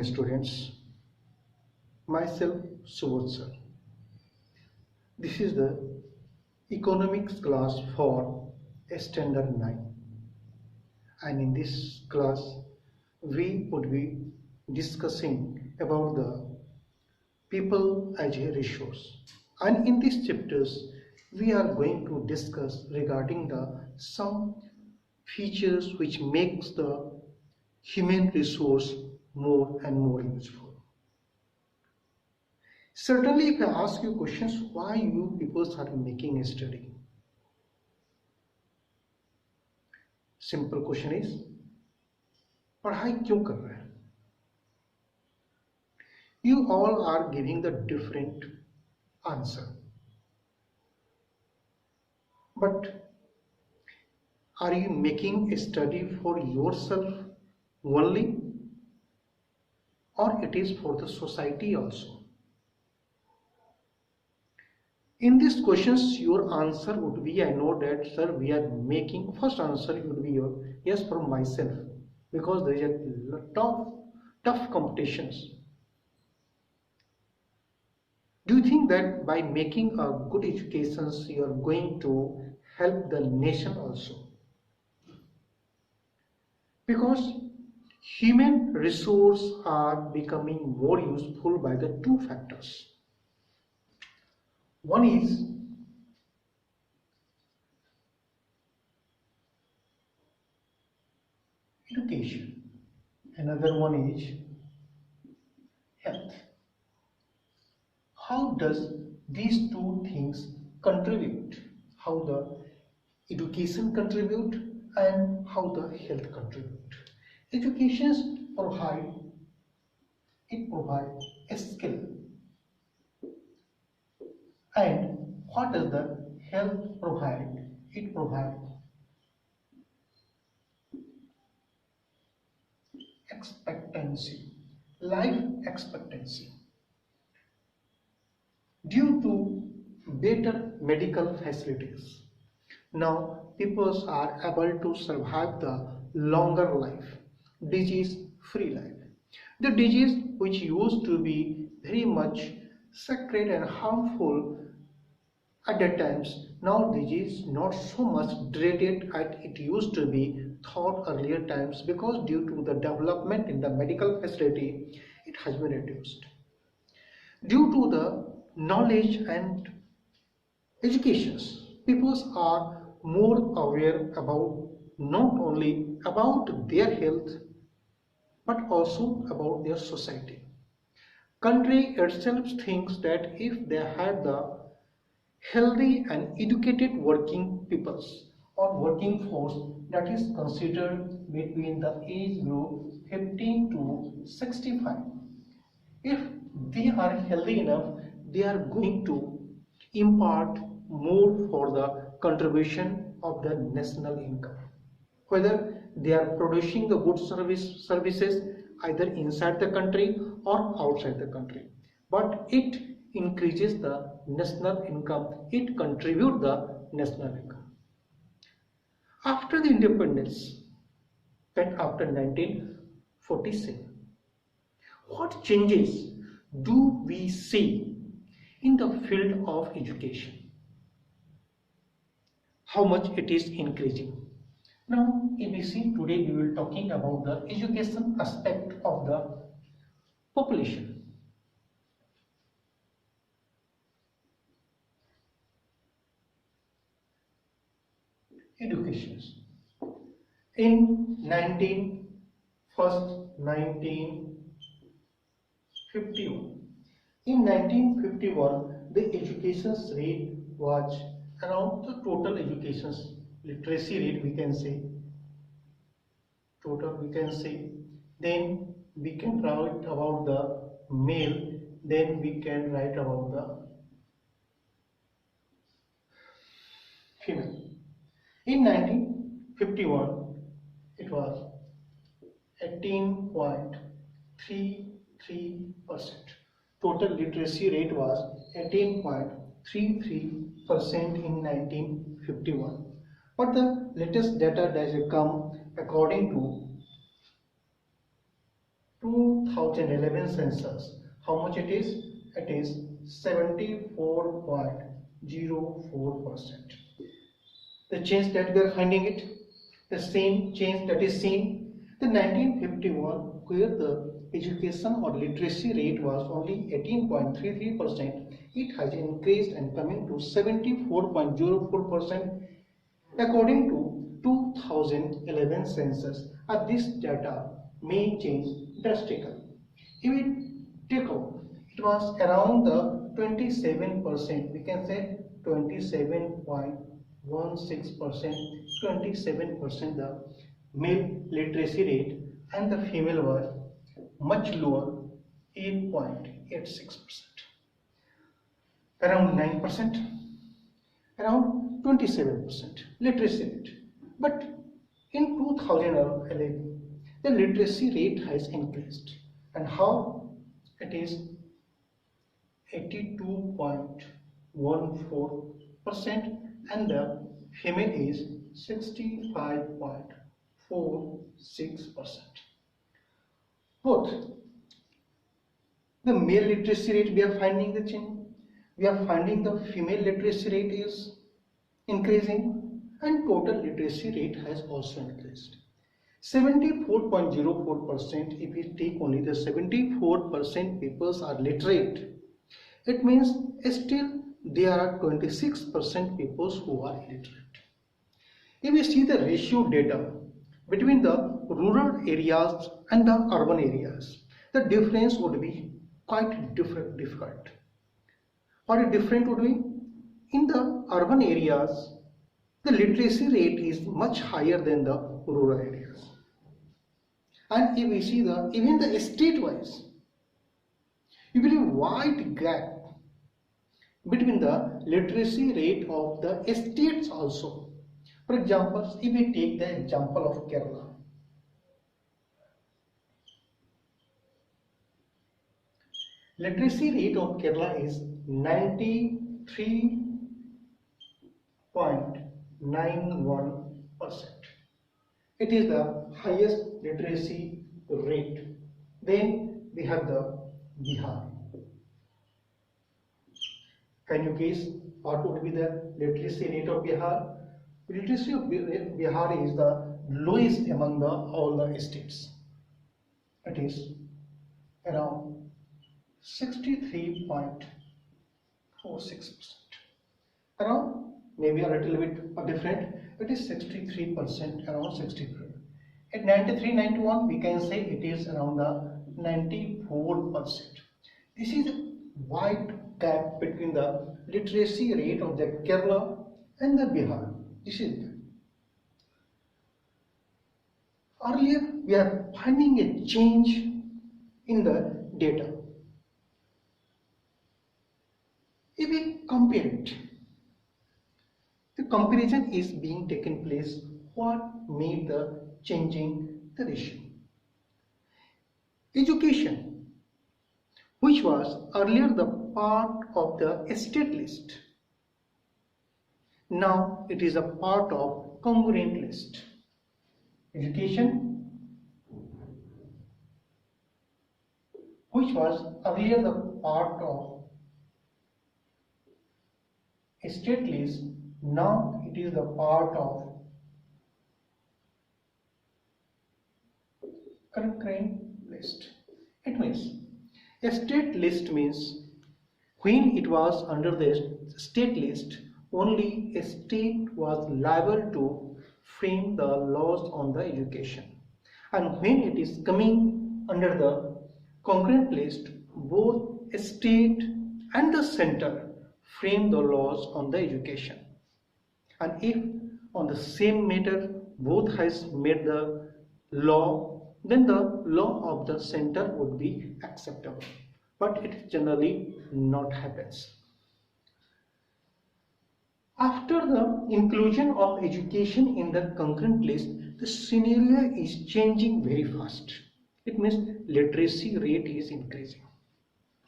morning, students. Myself, Subodh sir. This is the economics class for Standard 9. And in this class, we would be discussing about the people as a resource. And in these chapters, we are going to discuss regarding the some features which makes the human resource more and more useful. Certainly, if I ask you questions, why you people are making a study? Simple question is, पढ़ाई क्यों कर रहे हैं? You all are giving the different answer. But are you making a study for yourself only, or it is for the society also? In these questions, your answer would be, I know that, sir, we are making, first answer would be your, yes, for myself, because there is a tough competitions. Do you think that by making a good education, you are going to help the nation also? Because human resources are becoming more useful by the two factors. One is education, another one is health. How does these two things contribute? How the education contribute and how the health contribute? Education provides a skill. And what does the health provide? It provides expectancy, life expectancy. Due to better medical facilities, now people are able to survive the longer life, disease-free life. The disease which used to be very much sacred and harmful at that times, now disease not so much dreaded as it used to be thought earlier times, because due to the development in the medical facility, it has been reduced. Due to the knowledge and educations, people are more aware about not only about their health but also about their society. Country itself thinks that if they have the healthy and educated working peoples or working force that is considered between the age group 15 to 65, if they are healthy enough, they are going to impart more for the contribution of the national income. Whether they are producing the good services either inside the country or outside the country, but it increases the national income, it contributes the national income. After the independence, and after 1947, what changes do we see in the field of education? How much it is increasing? Now, if we see today, we will talking about the education aspect of the population. Education. In 1951. In 1951, the education rate was around the total education literacy rate, we can say. Total, we can say. Then we can write about the male. Then we can write about the female. In 1951, it was 18.33%. Total literacy rate was 18.33% in 1951. But the latest data that has come according to 2011 census, how much it is? It is 74.04%. The change that we are finding it, the same change that is seen the 1951, where the education or literacy rate was only 18.33%, it has increased and coming to 74.04% according to 2011 census. This data may change drastically. If we take out, it was around the 27%, we can say 27.16%, 27% the male literacy rate, and the female was much lower, 8.86%. Around 9%, around 27% literacy rate. But in 2011, the literacy rate has increased. And how? It is 82.14%, and the female is 65.46%. Both the male literacy rate, we are finding the change. We are finding the female literacy rate is increasing, and total literacy rate has also increased. 74.04%, if we take only the 74% people are literate, it means still there are 26% people who are illiterate. If we see the ratio data between the rural areas and the urban areas, the difference would be quite difficult. What is different would be, in the urban areas, the literacy rate is much higher than the rural areas. And if we see even the state-wise, you will have a wide gap between the literacy rate of the states also. For example, if we take the example of Kerala, literacy rate of Kerala is 93.91%. It is the highest literacy rate. Then we have the Bihar. Can you guess what would be the literacy rate of Bihar? Literacy of Bihar is the lowest among all the states. It is around 63.46%. Around, maybe a little bit different, it is 63%, around 63. At 93-91, we can say it is around the 94%. This is a wide gap between the literacy rate of the Kerala and the Bihar. This is it. Earlier, we are finding a change in the data. If we compare it, the comparison is being taken place. What made the changing the ratio? Education, which was earlier the part of the state list, now it is a part of congruent list. Education, which was earlier the part of a state list, now it is the part of concurrent list. It means a state list means when it was under the state list, only a state was liable to frame the laws on the education, and when it is coming under the concurrent list, both state and the center frame the laws on the education. And if on the same matter both has made the law, then the law of the center would be acceptable, but it generally not happens. After the inclusion of education in the concurrent list, the scenario is changing very fast. It means literacy rate is increasing.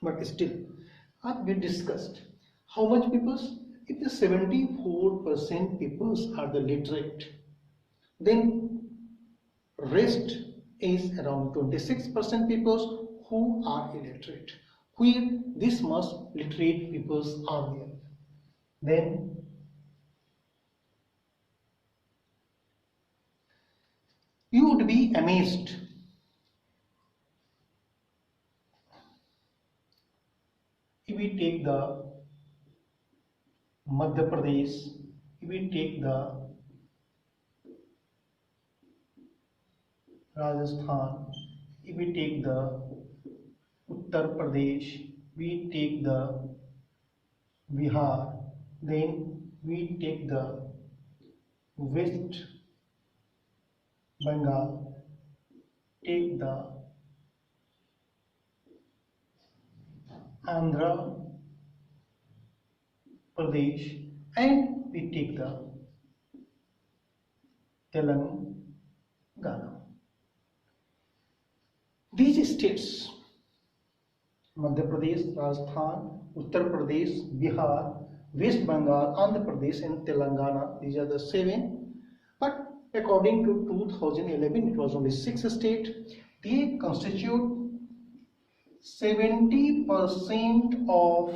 But still, as we discussed, how much people? If the 74% people are the literate, then rest is around 26% people who are illiterate, where this much literate peoples are there. Then you would be amazed. If we take the Madhya Pradesh, if we take the Rajasthan, if we take the Uttar Pradesh, we take the Bihar, then we take the West Bengal, take the Andhra Pradesh, and we take the Telangana. These states, Madhya Pradesh, Rajasthan, Uttar Pradesh, Bihar, West Bengal, Andhra Pradesh and Telangana, these are the 7. But according to 2011, it was only 6 states. They constitute 70% of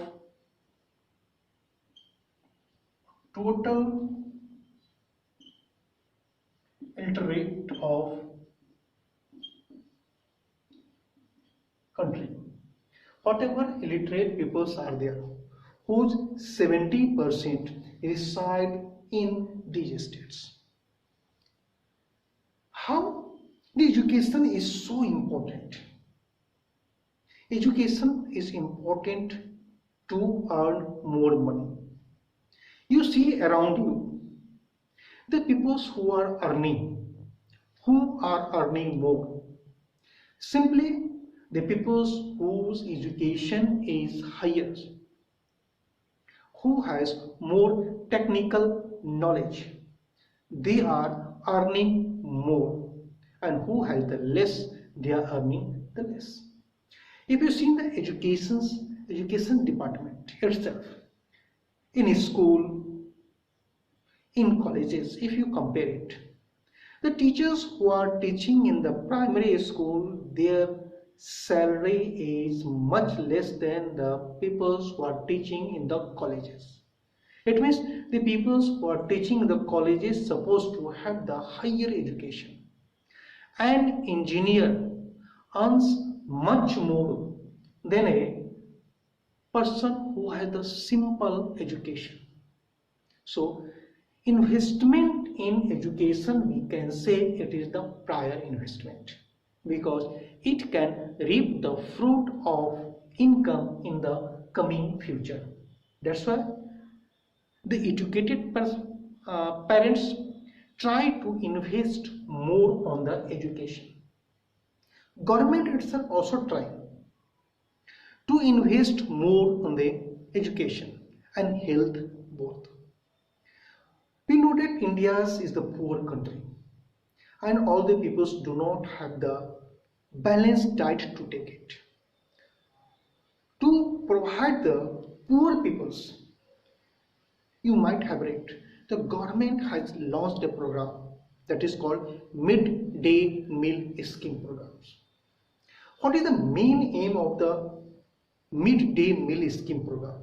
total illiterate of country. Whatever illiterate peoples are there, whose 70% reside in these states. How the education is so important? Education is important to earn more money. You see around you, the people who are earning more. Simply the people whose education is higher, who has more technical knowledge, they are earning more, and who has the less, they are earning the less. If you see the education department itself, in school, in colleges, if you compare it, the teachers who are teaching in the primary school, their salary is much less than the people who are teaching in the colleges. It means the people who are teaching in the colleges supposed to have the higher education. An engineer earns much more than a person who has the simple education. So investment in education, we can say it is the prior investment, because it can reap the fruit of income in the coming future. That's why the educated parents try to invest more on the education. Government itself also try to invest more on the education and health both. We know that India is the poor country, and all the peoples do not have the balanced diet to take it. To provide the poor peoples, you might have read, the government has launched a program that is called Mid-Day Meal Scheme programs. What is the main aim of the Mid-Day Meal Scheme program?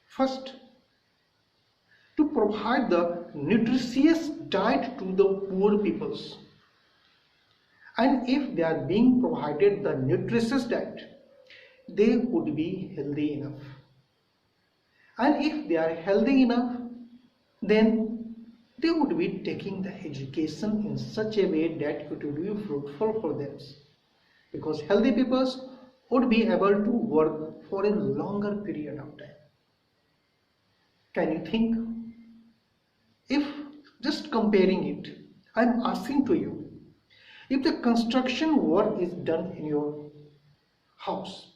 First, to provide the nutritious diet to the poor peoples. And if they are being provided the nutritious diet, they would be healthy enough. And if they are healthy enough, then they would be taking the education in such a way that it would be fruitful for them. Because healthy people would be able to work for a longer period of time. Can you think? If just comparing it, I am asking to you, if the construction work is done in your house,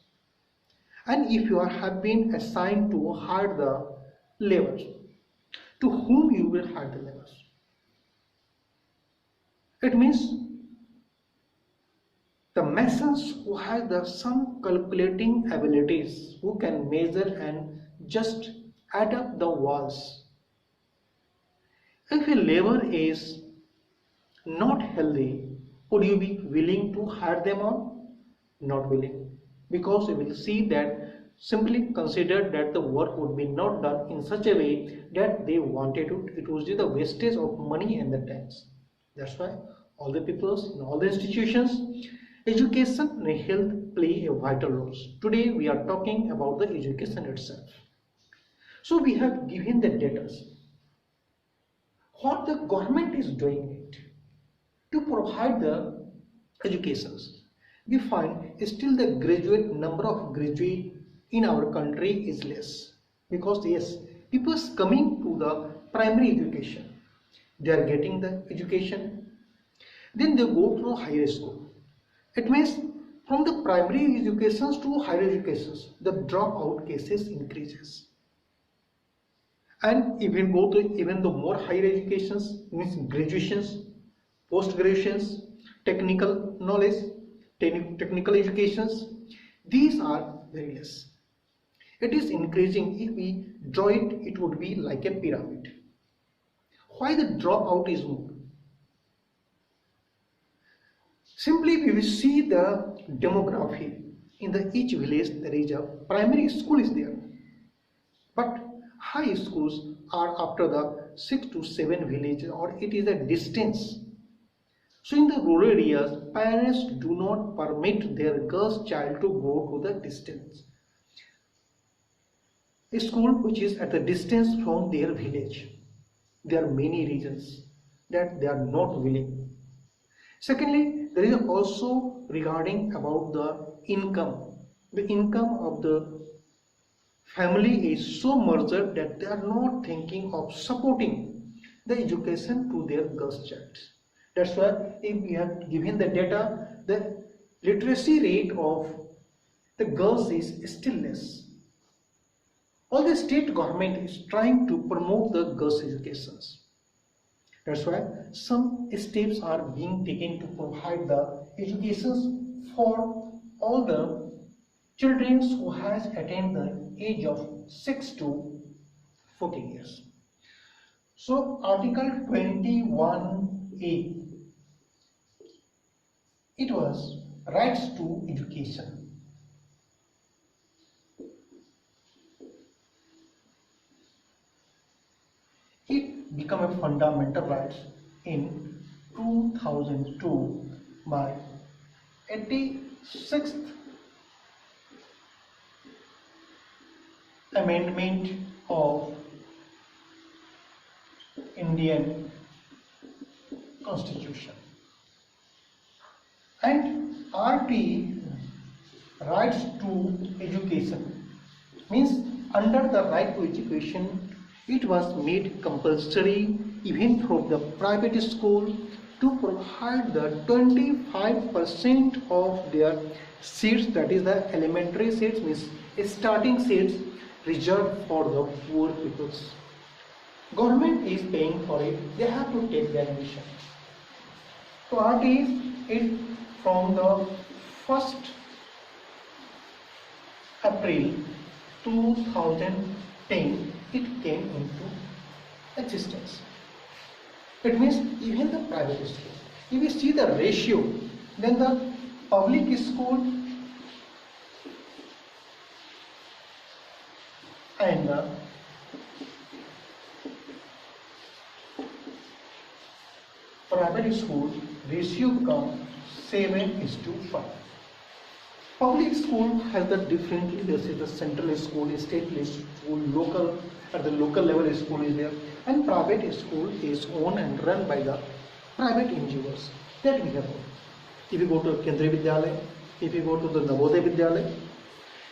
and if you have been assigned to hire the laborers, to whom you will hire the laborers? It means the masons who have some calculating abilities, who can measure and just add up the walls. If a laborer is not healthy, would you be willing to hire them on? Not willing, because we will see that simply considered that the work would be not done in such a way that they wanted it was the wastage of money and the times. That's why all the peoples in all the institutions, education and health play a vital role. Today we are talking about the education itself. So we have given the data. What the government is doing it to provide the educations. We find still the graduate number of graduate in our country is less, because yes, people coming to the primary education, they are getting the education, then they go to higher school. It means from the primary educations to higher educations, the dropout cases increases. And even go to even the more higher educations, means graduations, post graduations, technical knowledge, technical educations, these are very less. It is increasing. If we draw it, it would be like a pyramid. Why the dropout is more? Simply we will see the demography. In the each village there is a primary school is there, but high schools are after the 6 to 7 villages, or it is a distance. So in the rural areas, parents do not permit their girl's child to go to the distance. A school which is at a distance from their village. There are many reasons that they are not willing. Secondly, there is also regarding about the income. The income of the family is so measured that they are not thinking of supporting the education to their girl's child. That's why if we have given the data, the literacy rate of the girls is still less. All the state government is trying to promote the girls' educations. That's why some steps are being taken to provide the educations for all the children who has attained the age of 6 to 14 years. So Article 21A, it was rights to education. It became a fundamental right in 2002 by 86th Amendment of Indian Constitution. And RT, rights to education, means under the right to education, it was made compulsory even from the private school to provide the 25% of their seats, that is the elementary seats, means starting seats reserved for the poor peoples. Government is paying for it, they have to take their admission. So RT is it from the 1st April 2010 it came into existence. It means even the private school, if we see the ratio, then the public school and the private school ratio come 7:5. Public school has the different leadership, the central school, state school, local, at the local level school is there, and private school is owned and run by the private NGOs that we have. If you go to Kendriya Vidyalaya, if you go to the Navodaya Vidyalaya,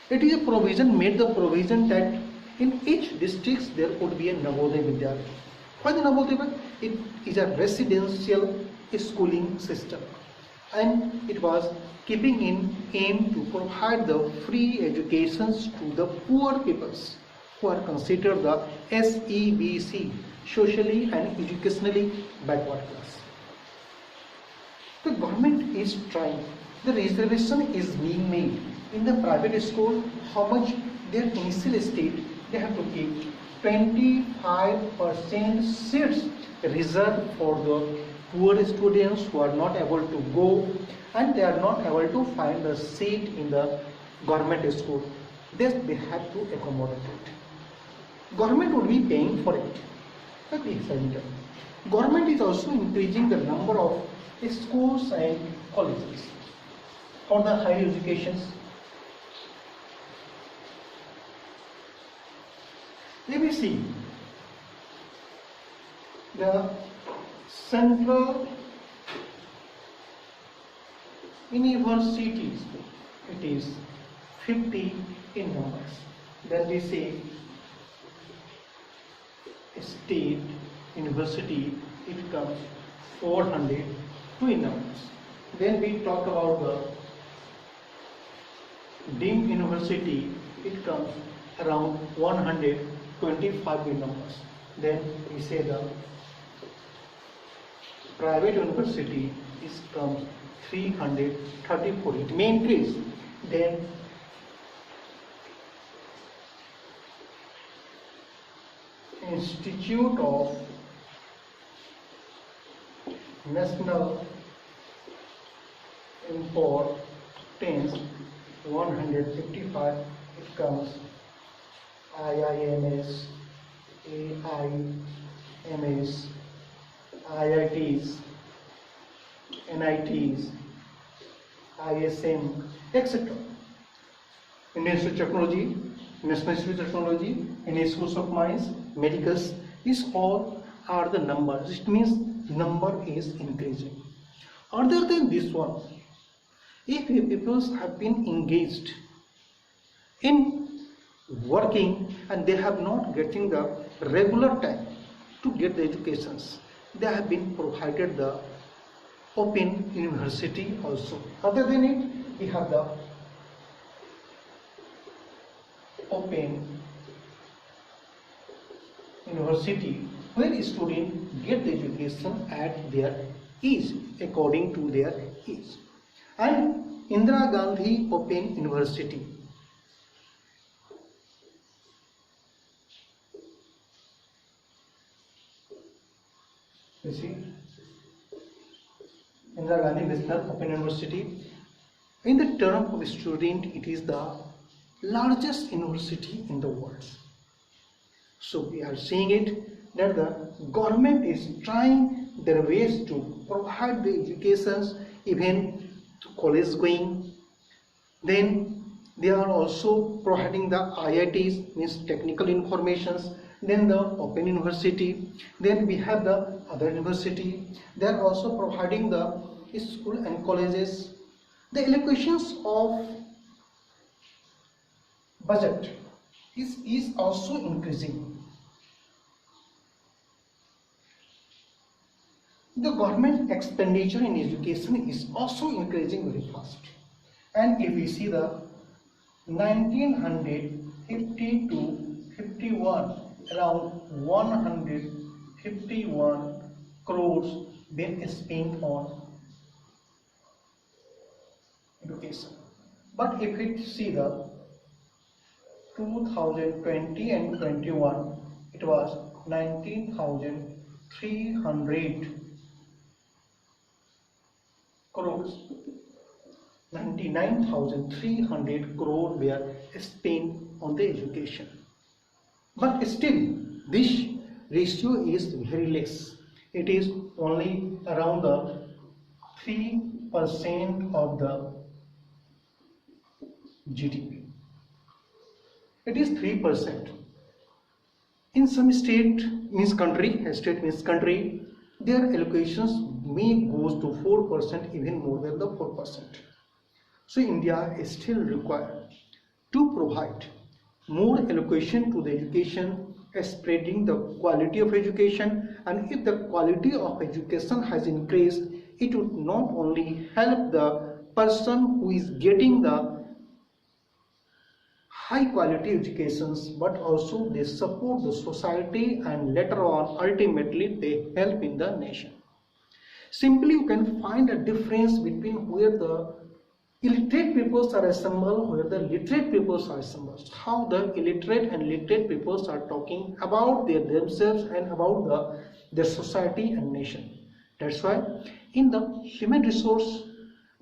it is a provision, made the provision that in each district there could be a Navodaya Vidyalaya. Why the Navodaya? It is a residential schooling system, and it was keeping in aim to provide the free educations to the poor peoples who are considered the SEBC, socially and educationally backward class. The government is trying, the reservation is being made in the private school, how much their initial state they have to keep 25% seats reserved for the poor students who are not able to go and they are not able to find a seat in the government school, then they have to accommodate it. Government would be paying for it at the center. Government is also increasing the number of schools and colleges for the higher educations. Let me see the central universities. It is 50 in numbers. Then we say state university, it comes 402 in numbers. Then we talk about the deemed university, it comes around 125 in numbers. Then we say the private university is comes 334. It may increase. Then Institute of National Importance 155. It comes IIMS, AIMS, IITs, NITs, ISM, etc. Indian Institute of Technology, National Institute of Technology, Indian Institute of Mines, Medicals, these all are the numbers. It means number is increasing. Other than this one, if people have been engaged in working and they have not getting the regular time to get the educations, they have been provided the open university also. Other than it, we have the open university where students get the education at their ease, according to their ease. And Indira Gandhi Open University, you see, Indira Gandhi National Open University, in the term of student, it is the largest university in the world. So we are seeing it that the government is trying their ways to provide the educations even to college going. Then they are also providing the IITs, means technical informations. Then the Open University. Then we have the other university. They are also providing the school and colleges. The allocations of budget is also increasing. The government expenditure in education is also increasing very fast. And if we see the 1950 to 51, around 151 crores been spent on education. But if we see the 2020 and 21, it was 19,300 crores. 99,300 crore were spent on the education. But still, this ratio is very less. It is only around the 3% of the GDP. It is 3%. In some state means country, state means country, their allocations may goes to 4%, even more than the 4%. So India is still required to provide more allocation to the education, spreading the quality of education. And if the quality of education has increased, it would not only help the person who is getting the high quality educations, but also they support the society, and later on ultimately they help in the nation. Simply you can find a difference between where the illiterate peoples are assembled, where the literate peoples are assembled. How the illiterate and literate peoples are talking about themselves and about their society and nation. That's why in the human resource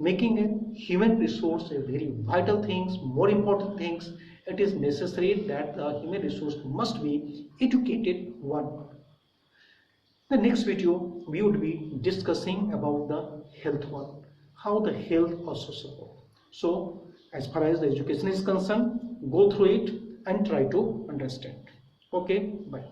making a human resource a very vital things, more important things. It is necessary that the human resource must be educated one. The next video we would be discussing about the health one, how the health also support. So as far as the education is concerned, go through it and try to understand. Okay, bye.